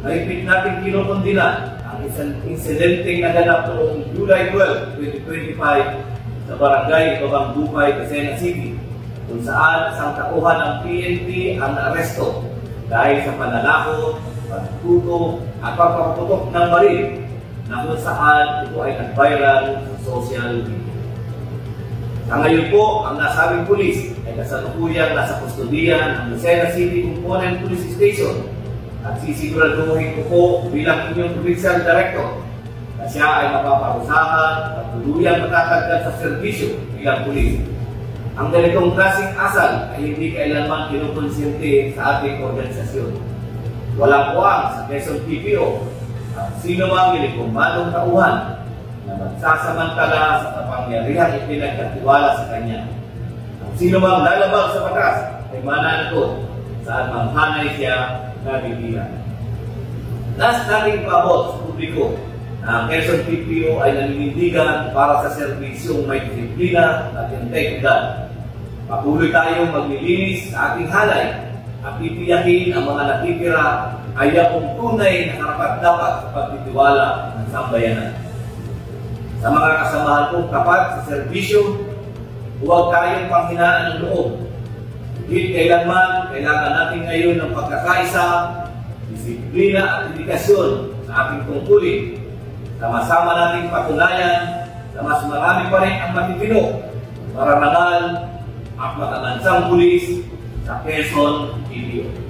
mahigpit natin kinukundina ang isang insidenteng naganap noong July 12, 2025 sa Barangay Babang Dupay, Quezon City, kung saan isang tauhan ng PNP ang naaresto dahil sa pananakot, pagtuto at pagpaputok ng baril na kung saan ito ay nag-viral sa social media. Sa ngayon po, ang nasabing pulis ay kasalukuyang nasa kustodiyan ng Lucena City Component Police Station at sisiguraduhin ko po bilang inyong provincial director na siya ay mapaparusahan at tuluyang matatagdag sa serbisyo bilang pulis. Ang ganitong klaseng asal ay hindi kailanman kinukonsente sa ating organisasyon. Walang puwang sa Quezon PPO at sino mang ginikumbadong tauhan na magsasamantala sa kapangyarihang ipinagkatiwala sa kanya. Ang sino mang lalabag sa batas ay mananagot saan manghanay siya nabibilang. Last nating paabot sa publiko na ang Quezon PPO ay naninindigan para sa serbisyong may disiplina at integridad. Patuloy tayong maglilinis sa ating halay at titiyakin ang mga natitira ay akong tunay na karapat-dapat sa pagtitiwala ng sambayanan. Sa mga kasamahan kong kapat sa serbisyo, huwag tayong panghinaan ng loob. Higit kailanman, kailangan natin ngayon ng pagkakaisa, disiplina at dedikasyon sa ating tungkulin. Sama-sama nating patunayan na mas marami pa rin ang matitino, marangal at matatansang pulis sa Quezon PPO.